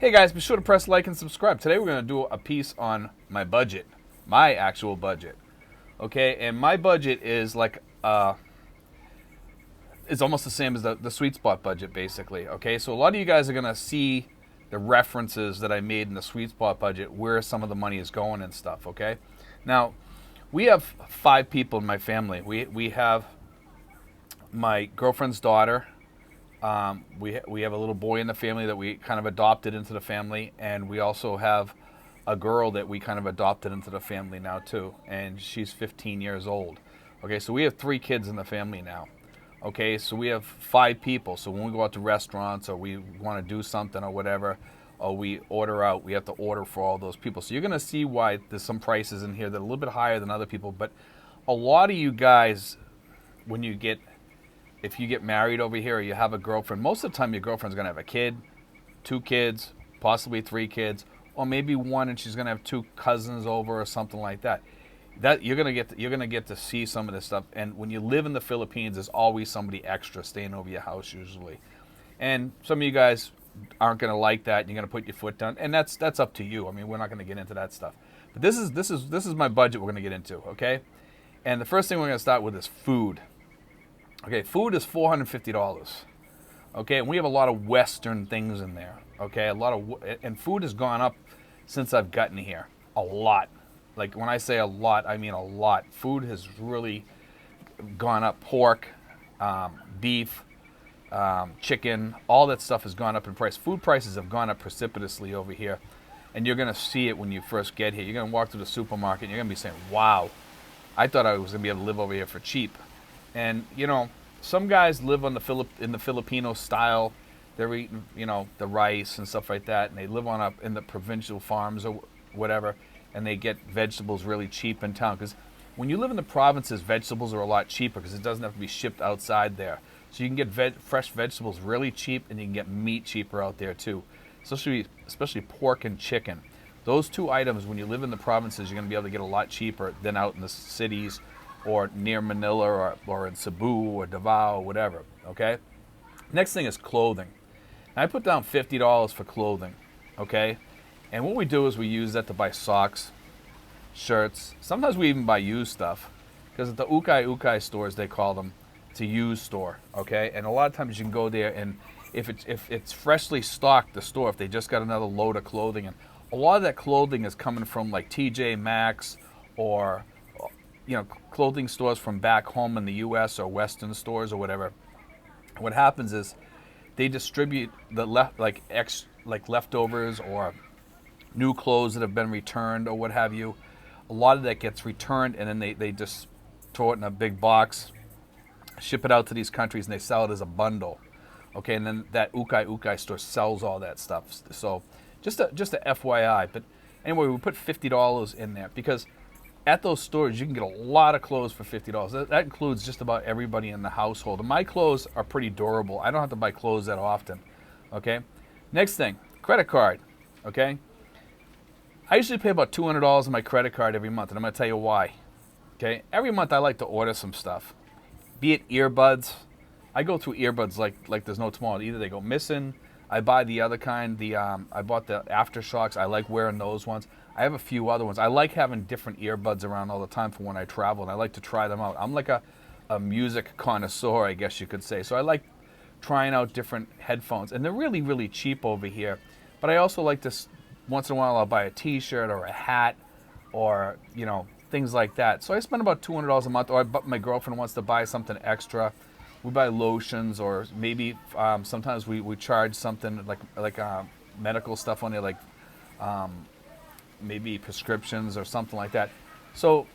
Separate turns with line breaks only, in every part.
Hey guys, be sure to press like and subscribe. Today we're going to do a piece on my budget, my actual budget. Okay, and my budget is it's almost the same as the sweet spot budget, basically. Okay, so a lot of you guys are going to see the references that I made in the sweet spot budget, where some of the money is going and stuff. Okay, now we have 5 people in my family. We have my girlfriend's daughter. We have a little boy in the family that we kind of adopted into the family, and we also have a girl that we kind of adopted into the family now too, and she's 15 years old. Okay, so we have 3 kids in the family now. Okay, so we have 5 people. So when we go out to restaurants or we want to do something or whatever, or we order out, we have to order for all those people. So you're going to see why there's some prices in here that are a little bit higher than other people. But a lot of you guys, if you get married over here or you have a girlfriend, most of the time your girlfriend's going to have a kid, 2 kids, possibly 3 kids, or maybe 1, and she's going to have 2 cousins over or something like that. That you're gonna get to see some of this stuff. And when you live in the Philippines, there's always somebody extra staying over your house usually. And some of you guys aren't gonna like that. You're gonna put your foot down, and that's up to you. I mean, we're not gonna get into that stuff. But this is my budget we're gonna get into. Okay. And the first thing we're gonna start with is food. Okay, food is $450. Okay, and we have a lot of Western things in there. Okay, and food has gone up since I've gotten here. A lot. Like when I say a lot, I mean a lot. Food has really gone up. Pork, beef, chicken, all that stuff has gone up in price. Food prices have gone up precipitously over here. And you're going to see it when you first get here. You're going to walk through the supermarket and you're going to be saying, wow, I thought I was going to be able to live over here for cheap. And, you know, some guys live on in the Filipino style. They're eating, the rice and stuff like that. And they live in the provincial farms or whatever. And they get vegetables really cheap in town. Because when you live in the provinces, vegetables are a lot cheaper because it doesn't have to be shipped outside there. So you can get fresh vegetables really cheap, and you can get meat cheaper out there too. Especially pork and chicken. Those 2 items, when you live in the provinces, you're going to be able to get a lot cheaper than out in the cities or near Manila or in Cebu or Davao or whatever. Okay? Next thing is clothing. Now, I put down $50 for clothing. Okay? And what we do is we use that to buy socks, shirts. Sometimes we even buy used stuff. Because at the ukay stores, they call them, it's a used store, okay? And a lot of times you can go there, and if it's freshly stocked, the store, if they just got another load of clothing, and a lot of that clothing is coming from like TJ Maxx or, clothing stores from back home in the U.S. or Western stores or whatever. What happens is they distribute the leftovers or new clothes that have been returned or what have you. A lot of that gets returned, and then they just throw it in a big box, ship it out to these countries, and they sell it as a bundle. Okay, and then that ukay store sells all that stuff. So just a FYI. But anyway, we put $50 in there because at those stores you can get a lot of clothes for $50. That includes just about everybody in the household. And my clothes are pretty durable. I don't have to buy clothes that often. Okay. Next thing, credit card. Okay. I usually pay about $200 on my credit card every month, and I'm going to tell you why. Okay, every month I like to order some stuff, be it earbuds. I go through earbuds like there's no tomorrow. Either they go missing. I buy the other kind. I bought the Aftershocks. I like wearing those ones. I have a few other ones. I like having different earbuds around all the time for when I travel, and I like to try them out. I'm like a music connoisseur, I guess you could say. So I like trying out different headphones, and they're really, really cheap over here. But I also like to. Once in a while, I'll buy a T-shirt or a hat or, things like that. So I spend about $200 a month, or my girlfriend wants to buy something extra. We buy lotions, or maybe sometimes we charge something like medical stuff on there, like maybe prescriptions or something like that. So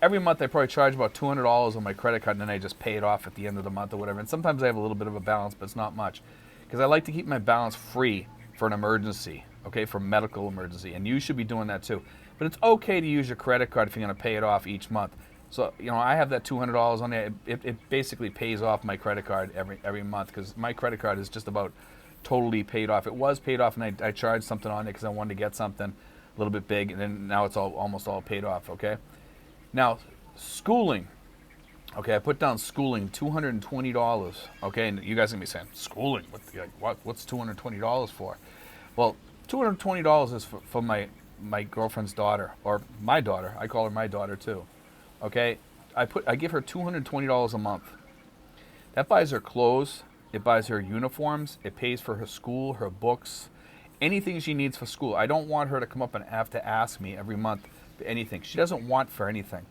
every month I probably charge about $200 on my credit card, and then I just pay it off at the end of the month or whatever. And sometimes I have a little bit of a balance, but it's not much. Because I like to keep my balance free for an emergency. Okay, for medical emergency, and you should be doing that too. But it's okay to use your credit card if you're going to pay it off each month. So, I have that $200 on there. It basically pays off my credit card every month because my credit card is just about totally paid off. It was paid off, and I charged something on it because I wanted to get something a little bit big, and then now it's almost all paid off. Okay, now schooling. Okay, I put down schooling, $220. Okay, and you guys are gonna be saying, schooling? What's $220 for? Well, $220 is for my girlfriend's daughter, or my daughter. I call her my daughter too. Okay, I give her $220 a month. That buys her clothes. It buys her uniforms. It pays for her school, her books, anything she needs for school. I don't want her to come up and have to ask me every month for anything. She doesn't want for anything.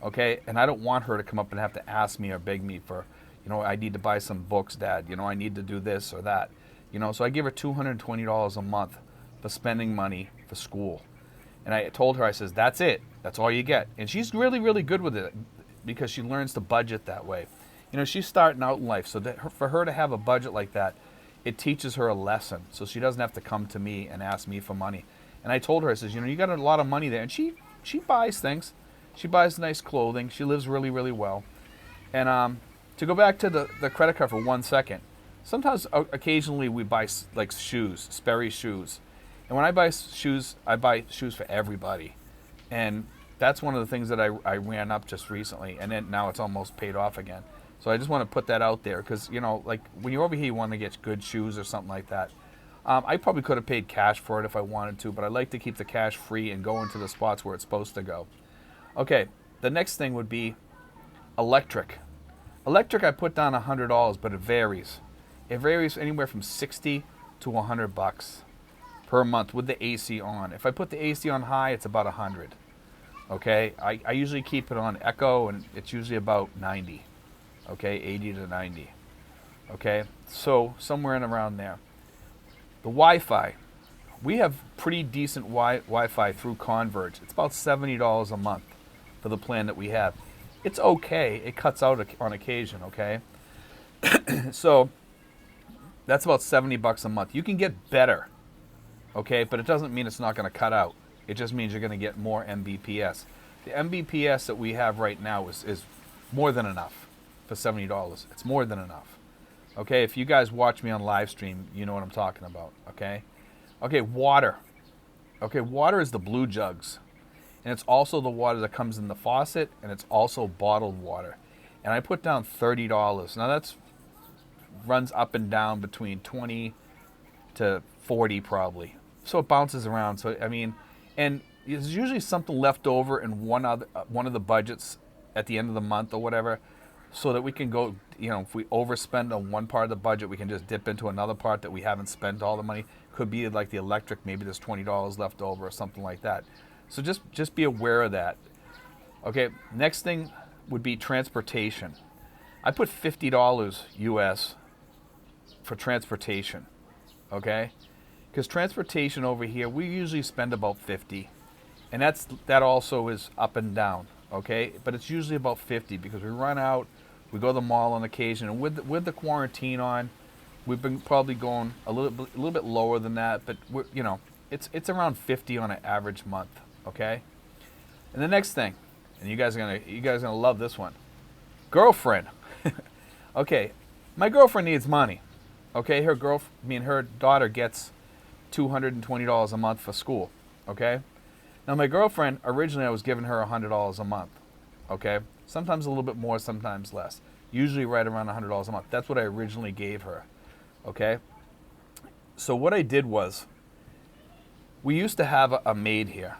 Okay, and I don't want her to come up and have to ask me or beg me for, I need to buy some books, Dad. I need to do this or that. So I give her $220 a month for spending money for school. And I told her, I says, that's it. That's all you get. And she's really, really good with it because she learns to budget that way. She's starting out in life. So for her to have a budget like that, it teaches her a lesson. So she doesn't have to come to me and ask me for money. And I told her, I says, you got a lot of money there. And she buys things. She buys nice clothing. She lives really, really well. And to go back to the credit card for 1 second, sometimes occasionally we buy like shoes, Sperry shoes. And when I buy shoes for everybody. And that's one of the things that I ran up just recently. And then now it's almost paid off again. So I just want to put that out there because, like when you're over here, you want to get good shoes or something like that. I probably could have paid cash for it if I wanted to, but I like to keep the cash free and go into the spots where it's supposed to go. Okay, the next thing would be electric. Electric I put down $100, but it varies. It varies anywhere from $60 to $100 per month with the AC on. If I put the AC on high, it's about $100. Okay, I usually keep it on echo, and it's usually about 90. Okay, 80 to 90. Okay, so somewhere in around there. The Wi-Fi. We have pretty decent Wi-Fi through Converge. It's about $70 a month for the plan that we have. It's okay. It cuts out on occasion, okay? So that's about $70 a month. You can get better, okay? But it doesn't mean it's not going to cut out. It just means you're going to get more Mbps. The Mbps that we have right now is more than enough for $70. It's more than enough. Okay, if you guys watch me on live stream, you know what I'm talking about, okay? Okay, water. Okay, water is the blue jugs. And it's also the water that comes in the faucet, and it's also bottled water. And I put down $30. Now that's runs up and down between 20 to 40 probably. So it bounces around. So I mean, and there's usually something left over in one of the budgets at the end of the month or whatever, so that we can go, if we overspend on one part of the budget, we can just dip into another part that we haven't spent all the money. Could be like the electric, maybe there's $20 left over or something like that. So just be aware of that. Okay, next thing would be transportation. I put $50 US for transportation, okay? Because transportation over here, we usually spend about 50, and that also is up and down, okay? But it's usually about 50 because we run out, we go to the mall on occasion, and with the quarantine on, we've been probably going a little bit lower than that, but it's around 50 on an average month, okay? And the next thing, and you guys are gonna love this one, girlfriend. Okay, my girlfriend needs money. Okay, her daughter gets $220 a month for school. Okay, now my girlfriend, originally I was giving her $100 a month. Okay, sometimes a little bit more, sometimes less. Usually right around $100 a month. That's what I originally gave her. Okay, so what I did was, we used to have a maid here.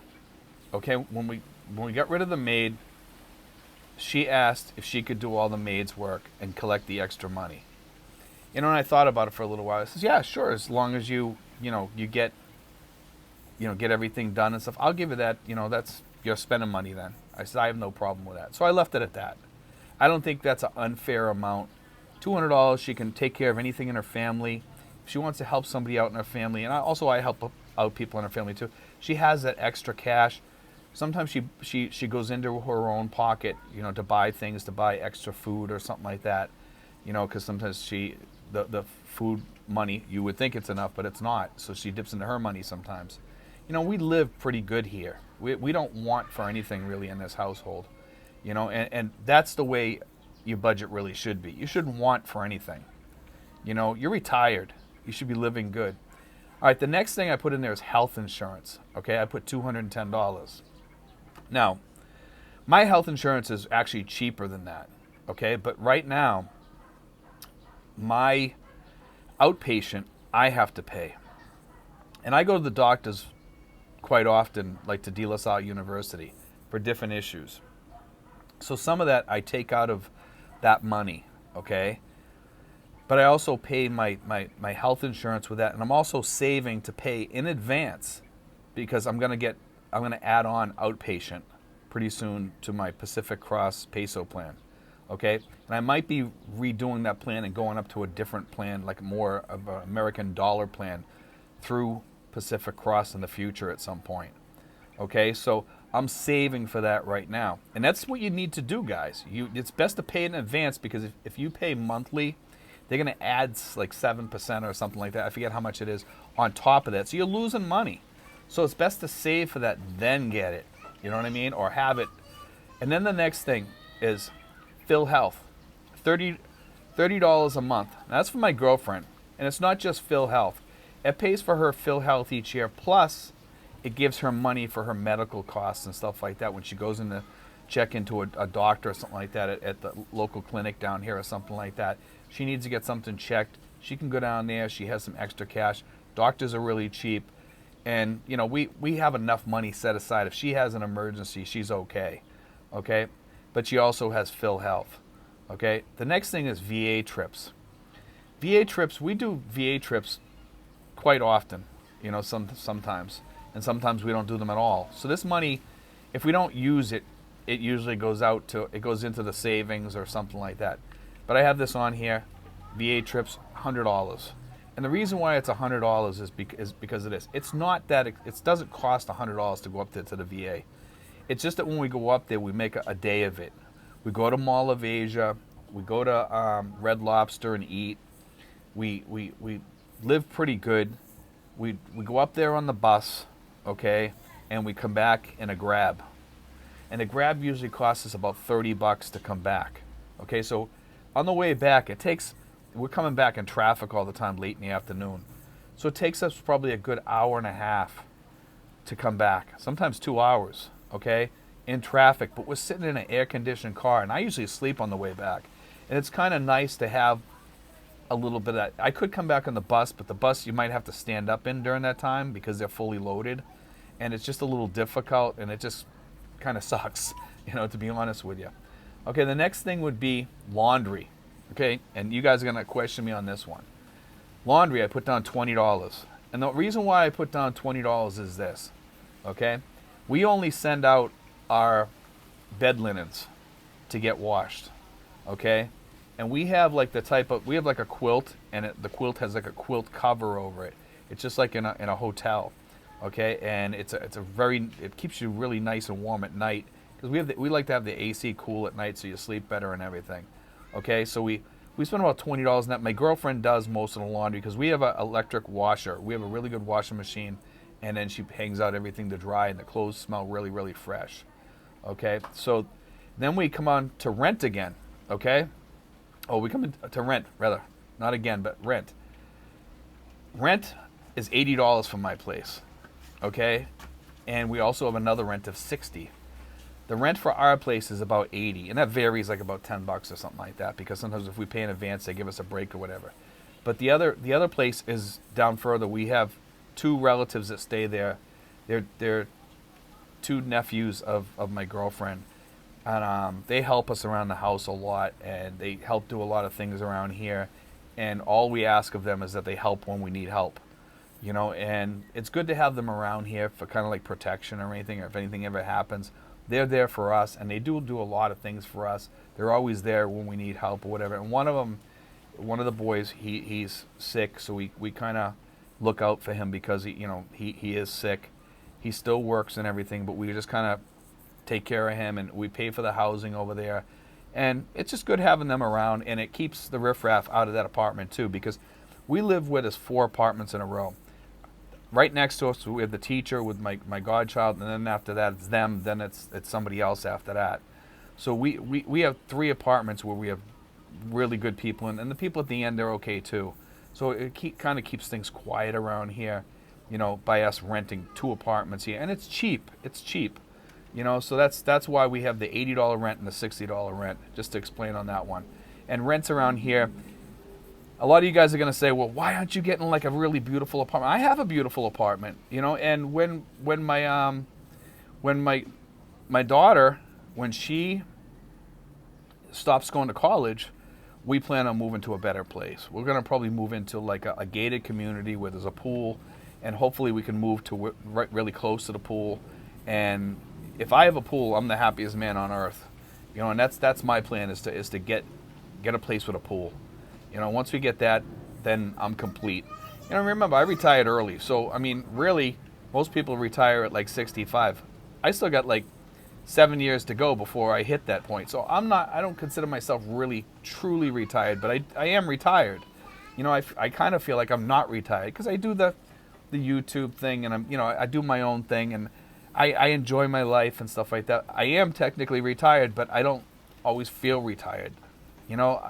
Okay, when we got rid of the maid, she asked if she could do all the maid's work and collect the extra money. And I thought about it for a little while. I says, yeah, sure, as long as you get everything done and stuff, I'll give you that. That's, you're spending money then. I said, I have no problem with that. So I left it at that. I don't think that's an unfair amount. $200, she can take care of anything in her family. If she wants to help somebody out in her family, and I help out people in her family too. She has that extra cash. Sometimes she goes into her own pocket, to buy things, to buy extra food or something like that, because sometimes the food money, you would think it's enough, but it's not. So she dips into her money sometimes. We live pretty good here. We don't want for anything really in this household, and that's the way your budget really should be. You shouldn't want for anything. You're retired. You should be living good. All right, the next thing I put in there is health insurance. Okay, I put $210. Now, my health insurance is actually cheaper than that. Okay, but right now, my outpatient, I have to pay. And I go to the doctors quite often, like to De La Salle University, for different issues. So some of that I take out of that money, okay? But I also pay my health insurance with that, and I'm also saving to pay in advance because I'm gonna add on outpatient pretty soon to my Pacific Cross Peso plan, okay? And I might be redoing that plan and going up to a different plan, like more of an American dollar plan through Pacific Cross in the future at some point, okay? So I'm saving for that right now, and that's what you need to do, guys. It's best to pay in advance because if you pay monthly, they're going to add like 7% or something like that. I forget how much it is on top of that. So you're losing money. So it's best to save for that, then get it. You know what I mean? Or have it. And then the next thing is Phil Health. $30 a month. Now, that's for my girlfriend. And it's not just Phil Health. It pays for her Phil Health each year. Plus, it gives her money for her medical costs and stuff like that when she goes in to check into a doctor or something like that at the local clinic down here or something like that. She needs to get something checked. She can go down there. She has some extra cash. Doctors are really cheap. And, you know, we have enough money set aside. If she has an emergency, she's okay. Okay? But she also has Phil Health. Okay? The next thing is VA trips. VA trips, we do VA trips quite often, you know, sometimes. And sometimes we don't do them at all. So this money, if we don't use it, it usually goes into the savings or something like that. But I have this on here, VA trips, $100. And the reason why it's $100 is because of this. It's not that, it doesn't cost $100 to go up there to the VA. It's just that when we go up there, we make a day of it. We go to Mall of Asia, we go to Red Lobster and eat. We live pretty good. We go up there on the bus, okay, and we come back in a Grab. And a Grab usually costs us about $30 to come back. Okay, so on the way back, we're coming back in traffic all the time late in the afternoon. So it takes us probably a good hour and a half to come back, sometimes 2 hours, okay, in traffic. But we're sitting in an air-conditioned car, and I usually sleep on the way back. And it's kind of nice to have a little bit of that. I could come back on the bus, but the bus you might have to stand up in during that time because they're fully loaded. And it's just a little difficult, and it just kind of sucks, you know, to be honest with you. Okay, the next thing would be laundry. Okay, and you guys are going to question me on this one. Laundry, I put down $20. And the reason why I put down $20 is this. Okay, we only send out our bed linens to get washed. Okay, and we have like we have like a quilt, and the quilt has like a quilt cover over it. It's just like in a hotel. Okay, and it keeps you really nice and warm at night because we like to have the AC cool at night so you sleep better and everything. Okay, so we spend about $20 on that. My girlfriend does most of the laundry because we have an electric washer. We have a really good washing machine, and then she hangs out everything to dry, and the clothes smell really, really fresh. Okay, so then we come on to rent again. Okay, we come to rent rather, not again, but rent. Rent is $80 for my place. Okay, and we also have another rent of $60. The rent for our place is about $80, and that varies like about $10 or something like that because sometimes if we pay in advance, they give us a break or whatever. But the other place is down further. We have two relatives that stay there. They're two nephews of my girlfriend, and they help us around the house a lot, and they help do a lot of things around here. And all we ask of them is that they help when we need help. You know, and it's good to have them around here for kind of like protection or anything, or if anything ever happens. They're there for us, and they do a lot of things for us. They're always there when we need help or whatever. And one of the boys, he's sick, so we kind of look out for him because he is sick. He still works and everything, but we just kind of take care of him, and we pay for the housing over there. And it's just good having them around, and it keeps the riffraff out of that apartment too, because we live where there's 4 apartments in a row. Right next to us, we have the teacher with my godchild, and then after that, it's them. Then it's somebody else after that. So we have 3 apartments where we have really good people, and the people at the end, they're okay too. So it kind of keeps things quiet around here, you know, by us renting 2 apartments here, and it's cheap. It's cheap, you know. So that's why we have the $80 rent and the $60 rent. Just to explain on that one, and rents around here. A lot of you guys are going to say, well, why aren't you getting like a really beautiful apartment? I have a beautiful apartment, you know, and when my daughter, when she stops going to college, we plan on moving to a better place. We're going to probably move into like a gated community where there's a pool, and hopefully we can move to really close to the pool. And if I have a pool, I'm the happiest man on earth, you know. And that's my plan, is to get a place with a pool. You know, once we get that, then I'm complete. You know, remember, I retired early, so I mean, really, most people retire at like 65. I still got like 7 years to go before I hit that point. So I don't consider myself really truly retired, but I am retired. You know, I kind of feel like I'm not retired because I do the YouTube thing, and I do my own thing, and I enjoy my life and stuff like that. I am technically retired, but I don't always feel retired, you know.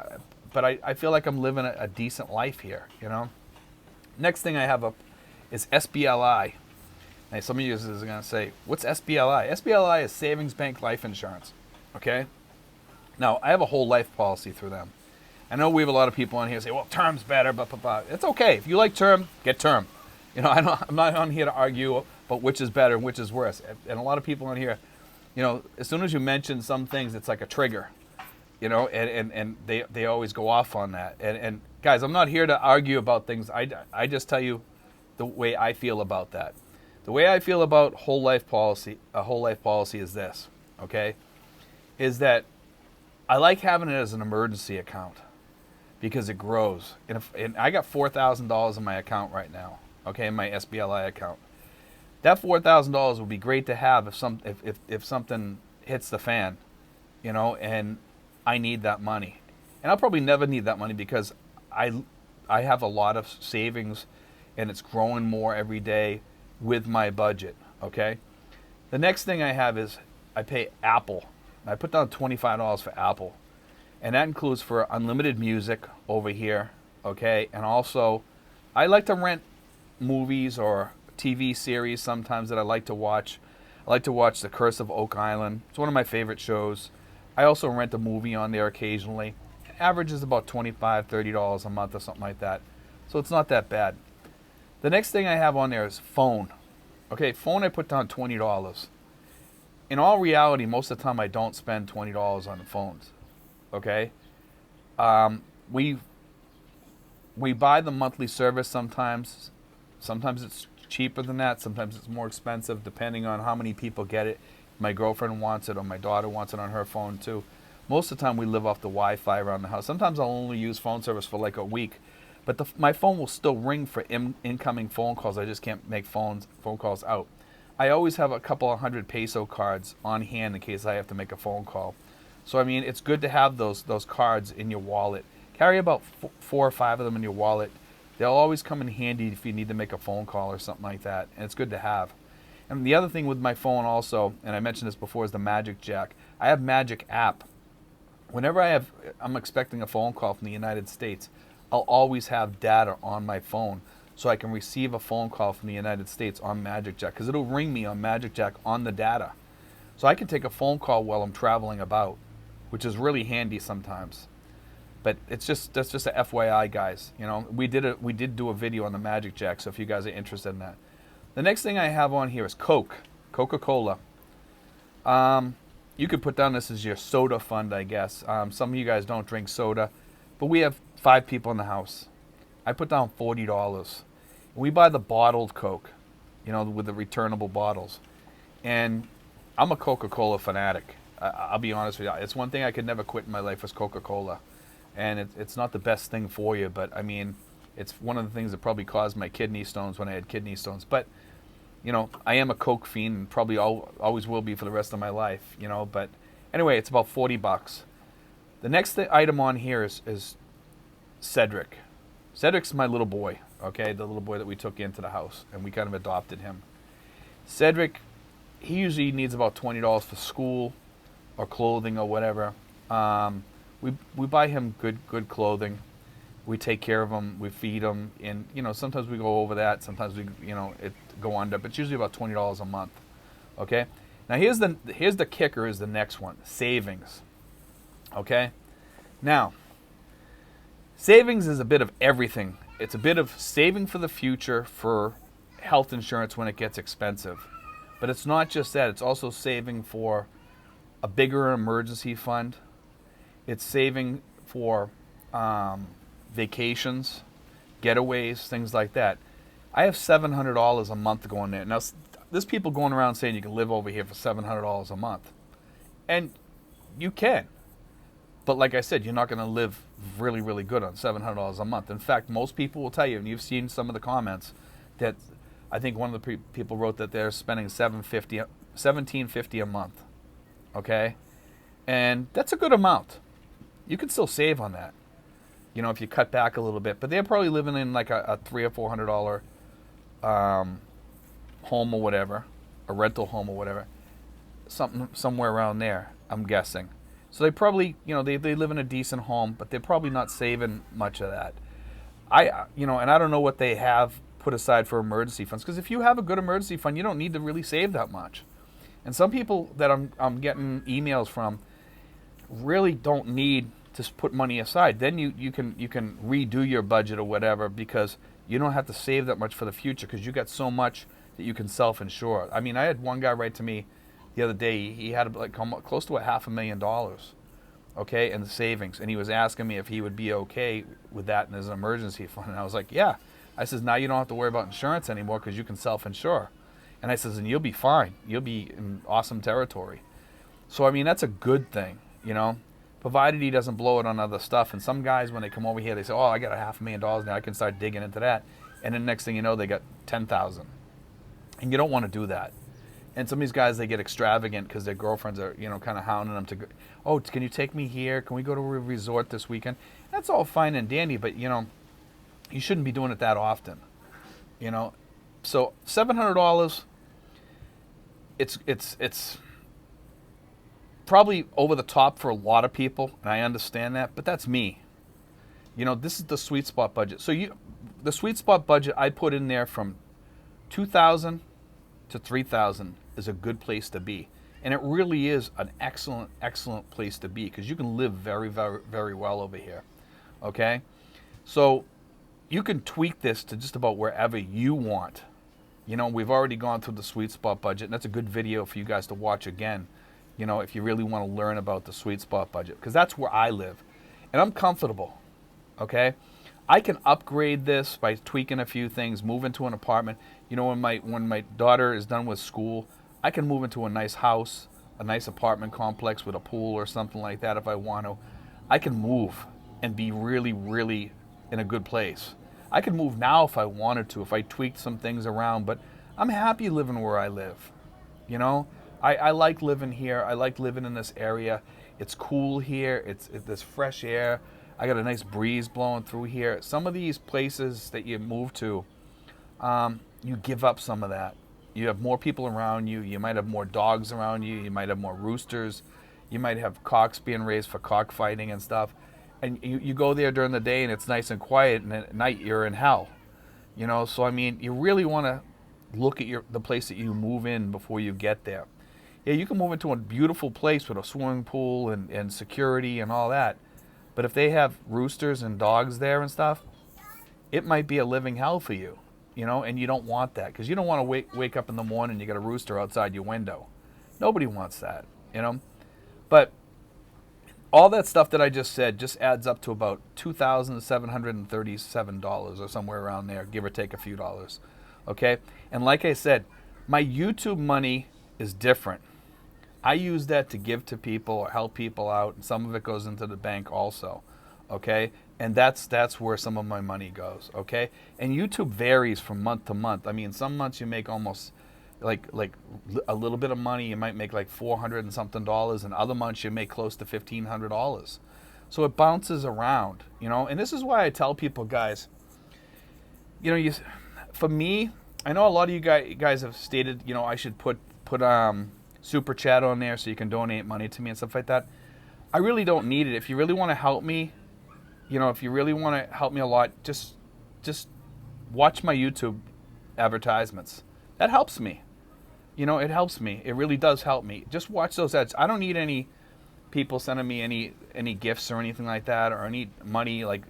But I feel like I'm living a decent life here, you know. Next thing I have up is SBLI. Now, some of you are going to say, what's SBLI? SBLI is Savings Bank Life Insurance, okay? Now, I have a whole life policy through them. I know we have a lot of people on here who say, well, term's better, blah, blah, blah. It's okay. If you like term, get term. You know, I'm not on here to argue about which is better and which is worse. And a lot of people on here, you know, as soon as you mention some things, it's like a trigger, you know, and they always go off on that. And guys, I'm not here to argue about things. I just tell you the way I feel about that. The way I feel about a whole life policy is this, okay? Is that I like having it as an emergency account because it grows. And I got $4,000 in my account right now, okay, in my SBLI account. That $4,000 would be great to have if something hits the fan, you know, and I need that money. And I'll probably never need that money because I have a lot of savings, and it's growing more every day with my budget, okay? The next thing I have is I pay Apple. I put down $25 for Apple. And that includes for unlimited music over here, okay? And also, I like to rent movies or TV series sometimes that I like to watch. I like to watch The Curse of Oak Island. It's one of my favorite shows. I also rent a movie on there occasionally. It averages about $25, $30 a month or something like that. So it's not that bad. The next thing I have on there is phone. Okay, phone I put down $20. In all reality, most of the time I don't spend $20 on the phones. Okay? We buy the monthly service sometimes. Sometimes it's cheaper than that. Sometimes it's more expensive depending on how many people get it. My girlfriend wants it or my daughter wants it on her phone too. Most of the time we live off the Wi-Fi around the house. Sometimes I'll only use phone service for like a week. But my phone will still ring for incoming phone calls. I just can't make phone calls out. I always have a couple of 100 peso cards on hand in case I have to make a phone call. So, I mean, it's good to have those cards in your wallet. Carry about 4 or 5 of them in your wallet. They'll always come in handy if you need to make a phone call or something like that. And it's good to have. And the other thing with my phone also, and I mentioned this before, is the Magic Jack. I have Magic app. Whenever I'm expecting a phone call from the United States, I'll always have data on my phone so I can receive a phone call from the United States on Magic Jack because it'll ring me on Magic Jack on the data. So I can take a phone call while I'm traveling about, which is really handy sometimes. But that's just a FYI, guys. You know, we did do a video on the Magic Jack, so if you guys are interested in that. The next thing I have on here is Coca-Cola. You could put down this as your soda fund, I guess. Some of you guys don't drink soda, but we have 5 people in the house. I put down $40. We buy the bottled Coke, you know, with the returnable bottles. And I'm a Coca-Cola fanatic. I'll be honest with you. It's one thing I could never quit in my life was Coca-Cola. And it's not the best thing for you, but I mean, it's one of the things that probably caused my kidney stones when I had kidney stones. But, you know, I am a Coke fiend and probably always will be for the rest of my life, you know. But anyway, it's about $40. The next item on here is Cedric. Cedric's my little boy, okay? The little boy that we took into the house, and we kind of adopted him. Cedric, he usually needs about $20 for school or clothing or whatever. We buy him good clothing. We take care of him. We feed him, and you know, sometimes we go over that. Sometimes we, you know, it go under, but it's usually about $20 a month. Okay. Now here's the kicker. Is the next one, savings. Okay. Now, Savings is a bit of everything. It's a bit of saving for the future for health insurance when it gets expensive. But it's not just that. It's also saving for a bigger emergency fund. It's saving for vacations, getaways, things like that. I have $700 a month going there. Now, there's people going around saying you can live over here for $700 a month. And you can. But like I said, you're not going to live really, really good on $700 a month. In fact, most people will tell you, and you've seen some of the comments, that I think one of the people wrote that they're spending $17.50 a month. Okay? And that's a good amount. You can still save on that, you know, if you cut back a little bit. But they're probably living in like a $300 or $400 home or whatever, a rental home or whatever, somewhere around there, I'm guessing. So they probably, you know, they live in a decent home, but they're probably not saving much of that. And I don't know what they have put aside for emergency funds, because if you have a good emergency fund, you don't need to really save that much. And some people that I'm getting emails from really don't need to put money aside. Then you can redo your budget or whatever, because you don't have to save that much for the future, because you got so much that you can self-insure. I mean, I had one guy write to me the other day. He had like close to $500,000, okay, in the savings, and he was asking me if he would be okay with that in his emergency fund. And I was like, yeah. I says, now you don't have to worry about insurance anymore, because you can self-insure. And I says, and you'll be fine. You'll be in awesome territory. So I mean, that's a good thing, you know, provided he doesn't blow it on other stuff. And some guys, when they come over here, they say, oh, I got $500,000 now, I can start digging into that. And then next thing you know, they got 10,000. And you don't want to do that. And some of these guys, they get extravagant because their girlfriends are, you know, kind of hounding them to go, oh, can you take me here? Can we go to a resort this weekend? That's all fine and dandy, but, you know, you shouldn't be doing it that often, you know. So $700, it's probably over the top for a lot of people, and I understand that, but that's me. You know, this is the sweet spot budget. So the sweet spot budget I put in there from $2,000 to $3,000 is a good place to be. And it really is an excellent, excellent place to be, because you can live very, very, very well over here. Okay? So you can tweak this to just about wherever you want. You know, we've already gone through the sweet spot budget, and that's a good video for you guys to watch again, you know, if you really want to learn about the sweet spot budget, because that's where I live. And I'm comfortable. Okay? I can upgrade this by tweaking a few things, move into an apartment. You know, when my daughter is done with school, I can move into a nice house, a nice apartment complex with a pool or something like that if I want to. I can move and be really, really in a good place. I can move now if I wanted to, if I tweaked some things around, but I'm happy living where I live. You know, I like living here. I like living in this area. It's cool here. There's fresh air. I got a nice breeze blowing through here. Some of these places that you move to, you give up some of that. You have more people around you. You might have more dogs around you. You might have more roosters. You might have cocks being raised for cockfighting and stuff. And you go there during the day and it's nice and quiet, and at night you're in hell. You know, so I mean, you really want to look at the place that you move in before you get there. Yeah, you can move into a beautiful place with a swimming pool and security and all that. But if they have roosters and dogs there and stuff, it might be a living hell for you, you know, and you don't want that, because you don't want to wake up in the morning and you got a rooster outside your window. Nobody wants that, you know. But all that stuff that I just said just adds up to about $2,737 or somewhere around there, give or take a few dollars, okay? And like I said, my YouTube money is different. I use that to give to people or help people out, and some of it goes into the bank also, okay? And that's where some of my money goes, okay? And YouTube varies from month to month. I mean, some months you make almost like a little bit of money. You might make like $400 and something, and other months you make close to $1,500. So it bounces around, you know? And this is why I tell people, guys, you know, for me, I know a lot of you guys have stated, you know, I should put Super Chat on there so you can donate money to me and stuff like that. I really don't need it. If you really want to help me, you know, if you really want to help me a lot, just watch my YouTube advertisements. That helps me. You know, it helps me. It really does help me. Just watch those ads. I don't need any people sending me any gifts or anything like that, or any money like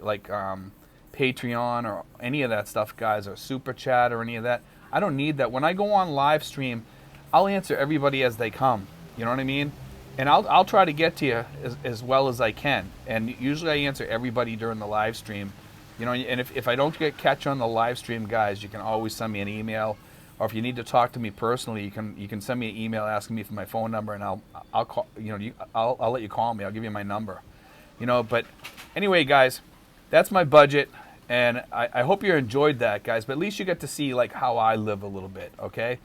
Patreon or any of that stuff, guys, or Super Chat or any of that. I don't need that. When I go on live stream, I'll answer everybody as they come. You know what I mean? And I'll try to get to you as well as I can. And usually I answer everybody during the live stream. You know, and if I don't catch on the live stream, guys, you can always send me an email, or if you need to talk to me personally, you can send me an email asking me for my phone number, and I'll call. You know, I'll let you call me. I'll give you my number. You know, but anyway, guys, that's my budget, and I hope you enjoyed that, guys. But at least you get to see like how I live a little bit, okay?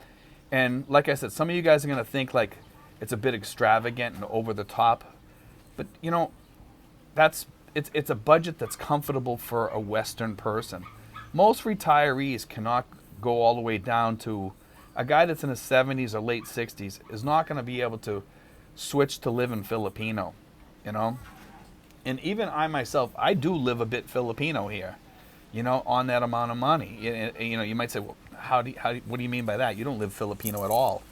And like I said, some of you guys are gonna think like it's a bit extravagant and over the top, but you know, it's a budget that's comfortable for a Western person. Most retirees cannot go all the way down to a guy that's in his 70s or late 60s is not going to be able to switch to live in Filipino, you know. And even I myself, I do live a bit Filipino here, you know, on that amount of money. You know, you might say, well, what do you mean by that? You don't live Filipino at all,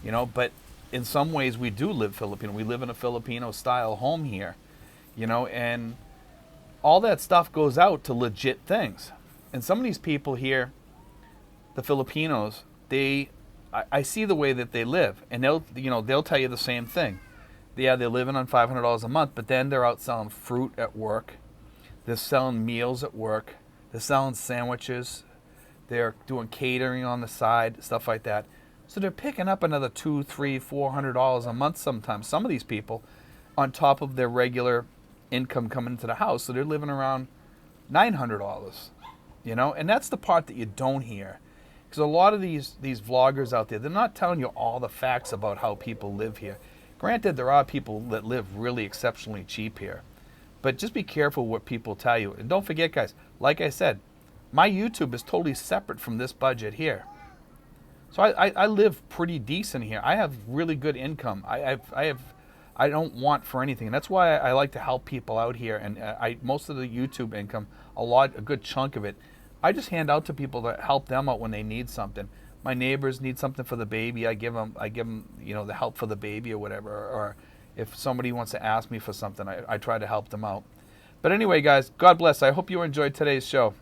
you know. But in some ways, we do live Filipino. We live in a Filipino-style home here, you know, and all that stuff goes out to legit things. And some of these people here, the Filipinos, I see the way that they live, and they'll tell you the same thing. Yeah, they're living on $500 a month, but then they're out selling fruit at work. They're selling meals at work. They're selling sandwiches. They're doing catering on the side, stuff like that. So they're picking up another $200, $300, $400 a month sometimes. Some of these people, on top of their regular income coming into the house, so they're living around $900. You know, and that's the part that you don't hear. Because a lot of these vloggers out there, they're not telling you all the facts about how people live here. Granted, there are people that live really exceptionally cheap here. But just be careful what people tell you. And don't forget, guys, like I said, my YouTube is totally separate from this budget here. So I live pretty decent here. I have really good income. I don't want for anything. And that's why I like to help people out here. And most of the YouTube income, a good chunk of it, I just hand out to people to help them out when they need something. My neighbors need something for the baby. I give them, you know, the help for the baby or whatever. Or if somebody wants to ask me for something, I try to help them out. But anyway, guys, God bless. I hope you enjoyed today's show.